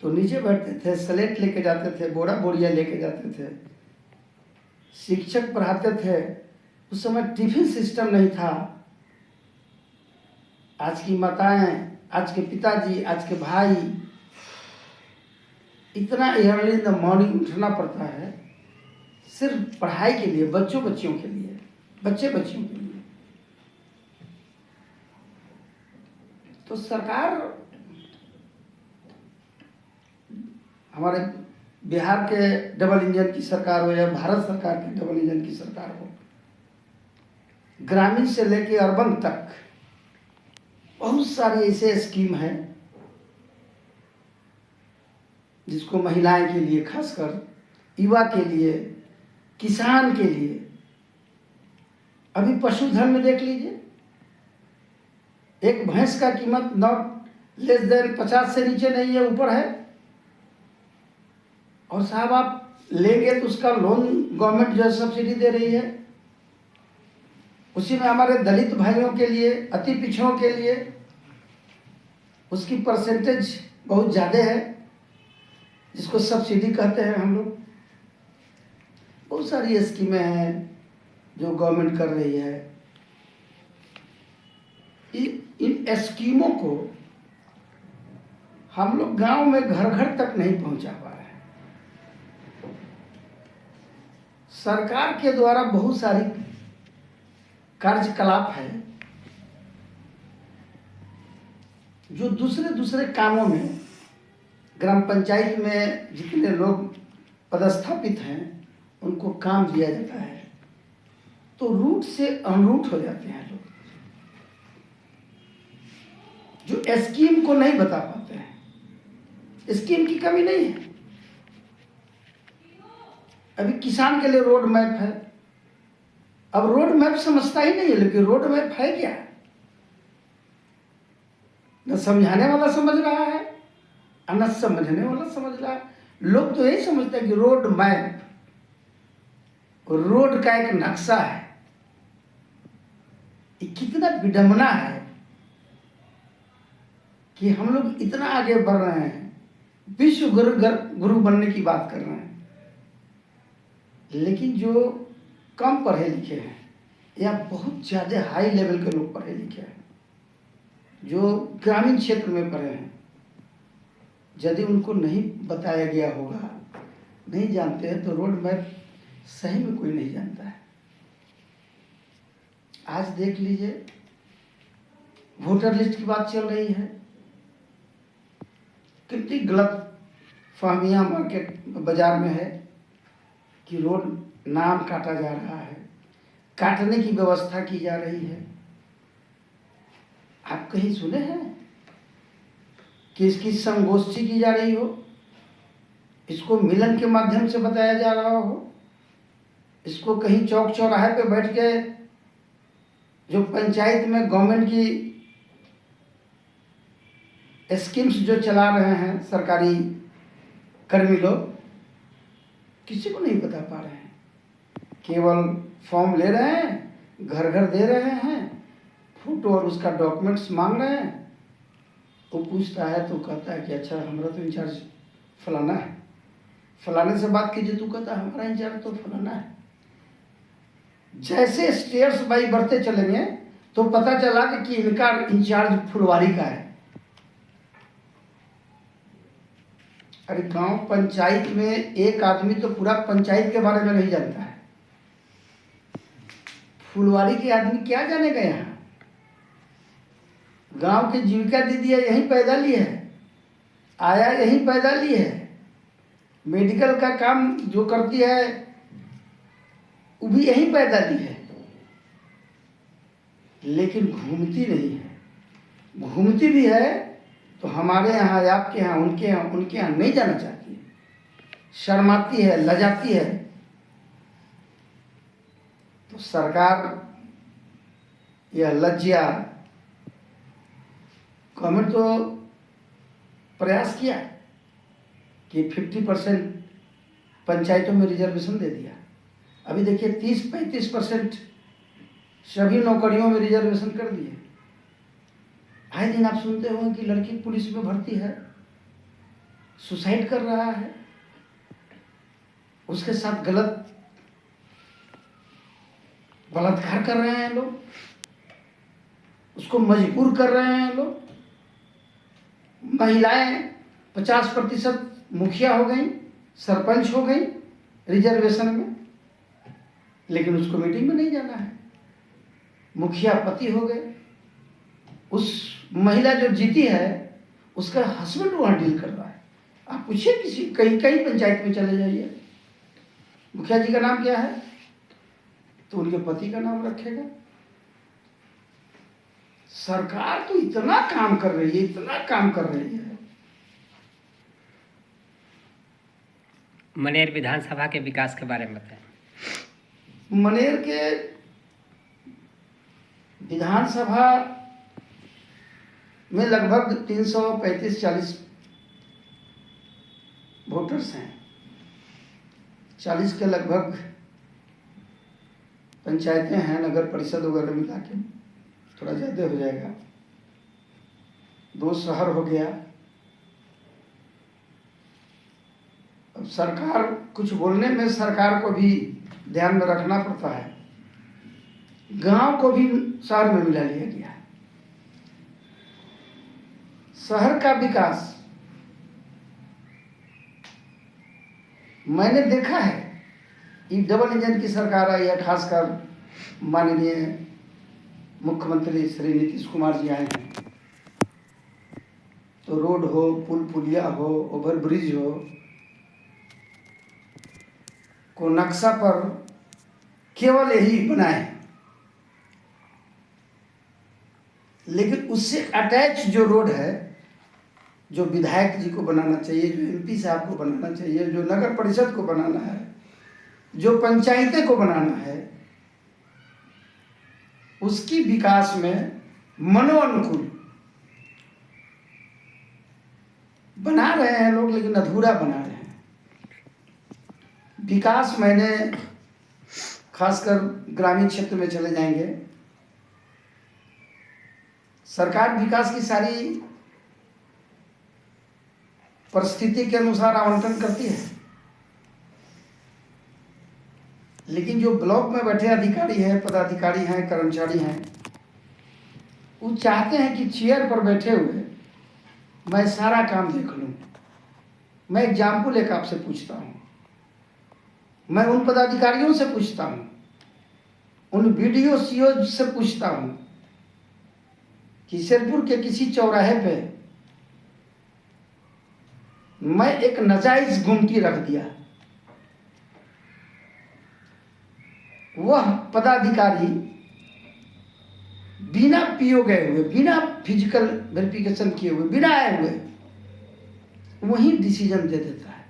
तो नीचे बैठते थे, स्लेट लेके जाते थे, बोरा बोरिया लेके जाते थे। शिक्षक पढ़ाते थे, उस समय टिफिन सिस्टम नहीं था। आज की माताएं, आज के पिताजी, आज के भाई, इतना अर्ली इन द मॉर्निंग उठना पड़ता है सिर्फ पढ़ाई के लिए, बच्चों बच्चियों के लिए, बच्चे बच्चियों के लिए। तो सरकार, हमारे बिहार के डबल इंजन की सरकार हो या भारत सरकार की डबल इंजन की सरकार हो, ग्रामीण से लेकर अर्बन तक बहुत सारी ऐसे स्कीम है जिसको महिलाएं के लिए, खासकर युवा के लिए, किसान के लिए। अभी पशुधन में देख लीजिए, एक भैंस का कीमत नॉट लेस देन 50 से नीचे नहीं है, ऊपर है। और साहब आप लेंगे तो उसका लोन गवर्नमेंट जो है सब्सिडी दे रही है। उसी में हमारे दलित भाइयों के लिए, अति पिछड़ों के लिए उसकी परसेंटेज बहुत ज़्यादा है, जिसको सब्सिडी कहते हैं हम लोग। बहुत सारी स्कीमें हैं जो गवर्नमेंट कर रही है। इन स्कीमों को हम लोग गांव में घर घर तक नहीं पहुंचा पा रहे हैं। सरकार के द्वारा बहुत सारी कार्यकलाप है जो दूसरे कामों में, ग्राम पंचायत में जितने लोग पदस्थापित हैं उनको काम दिया जाता है, तो रूट से अनरूट हो जाते हैं लोग, जो स्कीम को नहीं बता पाते हैं। स्कीम की कमी नहीं है। अभी किसान के लिए रोड मैप है, अब रोड मैप समझता ही नहीं है, लेकिन रोड मैप है क्या? न समझाने वाला समझ रहा है, न समझने वाला समझ रहा है। लोग तो यही समझते हैं कि रोड मैप, रोड का एक नक्शा है। ये कितना विडंबना है कि हम लोग इतना आगे बढ़ रहे हैं, विश्व गुरु बनने की बात कर रहे हैं, लेकिन जो कम पढ़े लिखे हैं या बहुत ज़्यादा हाई लेवल के लोग पढ़े लिखे हैं, जो ग्रामीण क्षेत्र में पढ़े हैं, यदि उनको नहीं बताया गया होगा, नहीं जानते हैं, तो रोड मैप सही में कोई नहीं जानता है। आज देख लीजिए, वोटर लिस्ट की बात चल रही है, कितनी गलत फहमियां मार्केट बाजार में है कि रोड नाम काटा जा रहा है, काटने की व्यवस्था की जा रही है। आप कहीं सुने हैं कि इसकी संगोष्ठी की जा रही हो, इसको मिलन के माध्यम से बताया जा रहा हो, इसको कहीं चौक चौराहे पे बैठ के जो पंचायत में गवर्नमेंट की स्कीम्स जो चला रहे हैं सरकारी कर्मी लोग, किसी को नहीं बता पा रहे हैं। केवल फॉर्म ले रहे हैं, घर घर दे रहे हैं, फोटो और उसका डॉक्यूमेंट्स मांग रहे हैं। वो पूछता है तो कहता है कि अच्छा हमारा तो इंचार्ज फलाना है, फलाने से बात कीजिए तो कहता है हमारा इंचार्ज तो फलाना है। जैसे स्टेयर्स बाई बढ़ते चलेंगे तो पता चला कि इनका इंचार्ज फुलवारी का है। अरे गांव पंचायत में एक आदमी तो पूरा पंचायत के बारे में नहीं जानता है, फुलवारी के आदमी क्या जानेगा? यहाँ गांव की जीविका दीदी है, यहीं पैदा ली है, आया यहीं पैदा ली है, मेडिकल का काम जो करती है वो भी यहीं पैदा ली है, लेकिन घूमती नहीं है। घूमती भी है तो हमारे यहाँ, आपके यहाँ, उनके यहाँ नहीं जाना चाहती है, शर्माती है, लजाती है। तो सरकार यह लज्जा, गवर्नमेंट तो प्रयास किया कि 50% पंचायतों में रिजर्वेशन दे दिया। अभी देखिए 30-35% सभी नौकरियों में रिजर्वेशन कर दिए। आए दिन आप सुनते होंगे कि लड़की पुलिस में भर्ती है, सुसाइड कर रहा है, उसके साथ गलत बलात्कार कर रहे हैं लोग, उसको मजबूर कर रहे हैं लोग। महिलाएं 50% मुखिया हो गई, सरपंच हो गई रिजर्वेशन में, लेकिन उसको मीटिंग में नहीं जाना है। मुखिया पति हो गए, उस महिला जो जीती है उसका हस्बैंड वहाँ डील कर रहा है। आप पूछिए किसी कई पंचायत में चले जाइए, मुखिया जी का नाम क्या है, तो उनके पति का नाम रखेगा। सरकार तो इतना काम कर रही है, इतना काम कर रही है। मनेर विधानसभा के विकास के बारे में बताएं। मनेर के विधानसभा में लगभग 335-40 वोटर्स हैं। 40 के लगभग पंचायतें हैं, नगर परिषद वगैरह मिला के थोड़ा ज़्यादा हो जाएगा। 2 शहर हो गया। अब सरकार कुछ बोलने में सरकार को भी ध्यान में रखना पड़ता है। गांव को भी शहर में मिला लिया गया है। शहर का विकास मैंने देखा है, ये डबल इंजन की सरकार आई है, खासकर माननीय मुख्यमंत्री श्री नीतीश कुमार जी आए हैं, तो रोड हो, पुल पुलिया हो, ओवर ब्रिज हो, को नक्शा पर केवल यही बनाए, लेकिन उससे अटैच जो रोड है, जो विधायक जी को बनाना चाहिए, जो एमपी साहब को बनाना चाहिए, जो नगर परिषद को बनाना है, जो पंचायतें को बनाना है, उसकी विकास में मनोअनुकूल बना रहे हैं लोग, लेकिन अधूरा बना रहे हैं। विकास मैंने खासकर ग्रामीण क्षेत्र में चले जाएंगे, सरकार विकास की सारी परिस्थिति के अनुसार आवंटन करती है, लेकिन जो ब्लॉक में बैठे अधिकारी हैं, पदाधिकारी हैं, कर्मचारी हैं, वो चाहते हैं कि चेयर पर बैठे हुए मैं सारा काम देख लूं। मैं एग्जाम्पल एक आपसे पूछता हूं, मैं उन पदाधिकारियों से पूछता हूं, उन बीडीओ सीओ से पूछता हूं कि शेरपुर के किसी चौराहे पे मैं एक नाजायज गुमटी रख दिया, वह पदाधिकारी बिना पीओ गए हुए, बिना फिजिकल वेरिफिकेशन किए हुए, बिना आए हुए वही डिसीजन दे देता है।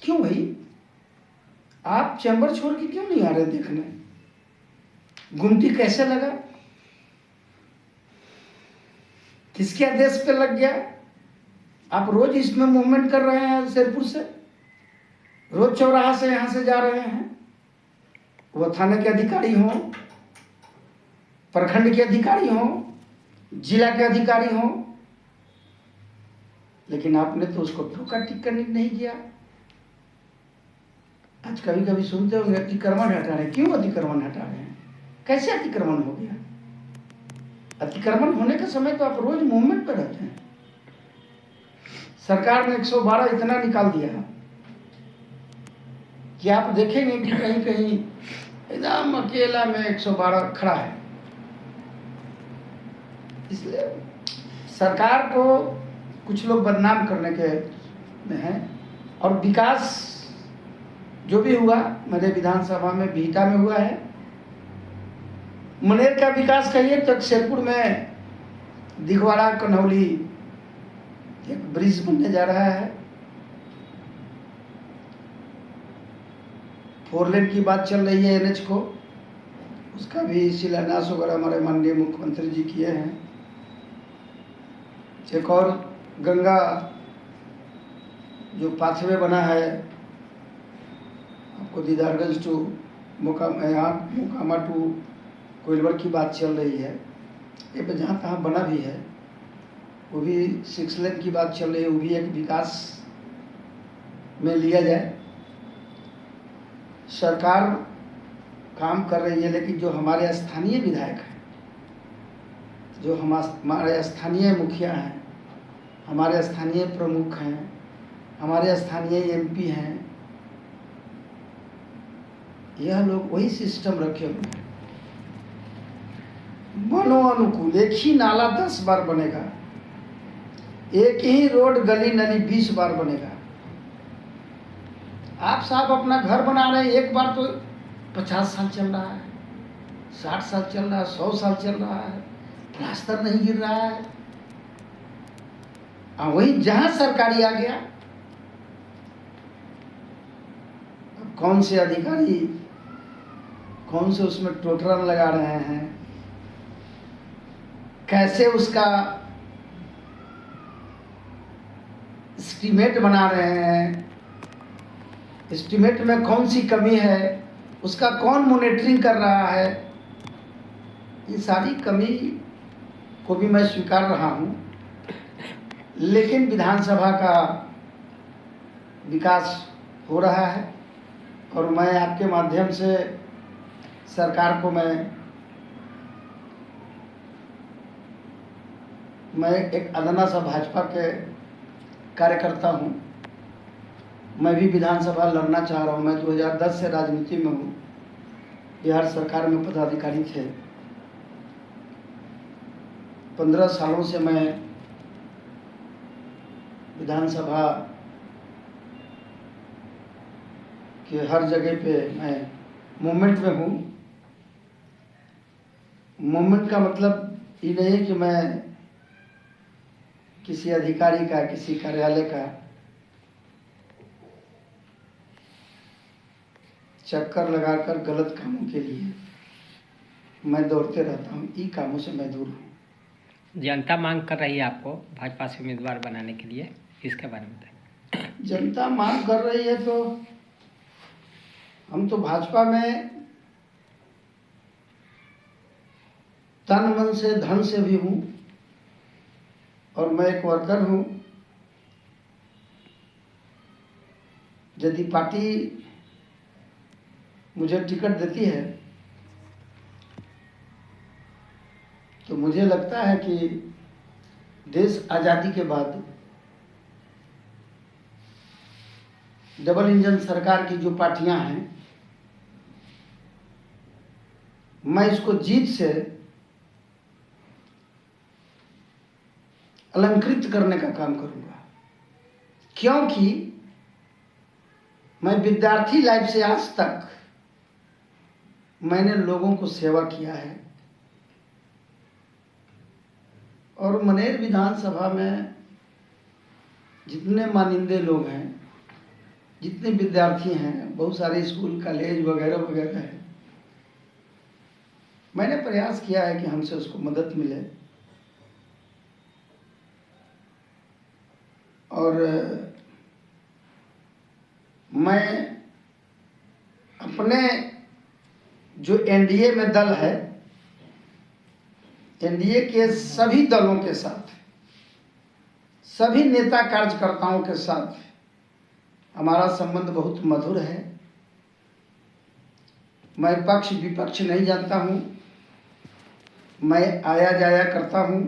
क्यों भाई, आप चैम्बर छोड़ के क्यों नहीं आ रहे देखने गुमटी कैसे लगा, किसके आदेश पे लग गया? आप रोज इसमें मूवमेंट कर रहे हैं, शेरपुर से रोज चौराहा से यहां से जा रहे हैं, वह थाने के अधिकारी हों, प्रखंड के अधिकारी हों, जिला के अधिकारी हों, लेकिन आपने तो उसको टोका टिक्का नहीं किया। आज कभी कभी सुनते होंगे अतिक्रमण हटा रहे हैं। क्यों अतिक्रमण हटा रहे हैं? कैसे अतिक्रमण हो गया? अतिक्रमण होने के समय तो आप रोज मूवमेंट पर रहते हैं। सरकार ने 112 इतना निकाल दिया कि आप देखेंगे कि कहीं कहीं एकदम अकेला में 112 खड़ा है। इसलिए सरकार को कुछ लोग बदनाम करने के में हैं। और विकास जो भी हुआ मेरे विधानसभा में बीटा में हुआ है। मनेर का विकास कहिए तो शेरपुर में दिघवाड़ा कन्हौली एक ब्रिज बनने जा रहा है। 4 लेन की बात चल रही है एनएच को, उसका भी शिलान्यास वगैरह हमारे माननीय मुख्यमंत्री जी किए हैं। एक और गंगा जो पाथवे बना है आपको दीदारगंज टू मोकामा टू कोइलवर की बात चल रही है। ये जहाँ तहाँ बना भी है, वो भी 6 लेन की बात चल रही है, वो भी एक विकास में लिया जाए। सरकार काम कर रही है, लेकिन जो हमारे स्थानीय विधायक हैं, जो हमारे स्थानीय मुखिया हैं, हमारे स्थानीय प्रमुख हैं, हमारे स्थानीय एमपी हैं, यह लोग वही सिस्टम रखे हुए हैं। मनो अनुकूल एक ही नाला 10 बार बनेगा, एक ही रोड गली नली 20 बार बनेगा। आप साहब अपना घर बना रहे हैं, एक बार तो 50 साल चल रहा है, 60 साल चल रहा है, 100 साल चल रहा है, प्लास्टर नहीं गिर रहा है। वही जहां सरकारी आ गया, अब कौन से अधिकारी कौन से उसमें टोटरन लगा रहे हैं, कैसे उसका एस्टीमेट बना रहे हैं, एस्टीमेट में कौन सी कमी है, उसका कौन मॉनिटरिंग कर रहा है, ये सारी कमी को भी मैं स्वीकार रहा हूँ। लेकिन विधानसभा का विकास हो रहा है और मैं आपके माध्यम से सरकार को मैं एक अदना सा भाजपा के कार्यकर्ता हूँ। मैं भी विधानसभा लड़ना चाह रहा हूँ। मैं 2010 से राजनीति में हूँ, बिहार सरकार में पदाधिकारी थे। 15 सालों से मैं विधानसभा के हर जगह पे मैं मूवमेंट में हूँ। मूवमेंट का मतलब ये नहीं है कि मैं किसी अधिकारी का, किसी कार्यालय का चक्कर लगाकर गलत कामों के लिए मैं दौड़ते रहता हूँ। ई कामों से मैं दूर हूँ। जनता मांग कर रही है आपको भाजपा से उम्मीदवार बनाने के लिए, इसके बारे में बताएं। जनता मांग कर रही है तो हम तो भाजपा में तन मन से धन से भी हूँ और मैं एक वर्कर हूँ। यदि पार्टी मुझे टिकट देती है तो मुझे लगता है कि देश आज़ादी के बाद डबल इंजन सरकार की जो पार्टियां हैं, मैं इसको जीत से अलंकृत करने का काम करूंगा। क्योंकि मैं विद्यार्थी लाइफ से आज तक मैंने लोगों को सेवा किया है और मनेर विधानसभा में जितने मानिंदे लोग हैं, जितने विद्यार्थी हैं, बहुत सारे स्कूल कॉलेज वगैरह वगैरह है, मैंने प्रयास किया है कि हमसे उसको मदद मिले। और मैं अपने जो एनडीए में दल है, एनडीए के सभी दलों के साथ, सभी नेता कार्यकर्ताओं के साथ हमारा संबंध बहुत मधुर है। मैं पक्ष विपक्ष नहीं जानता हूँ, मैं आया जाया करता हूँ।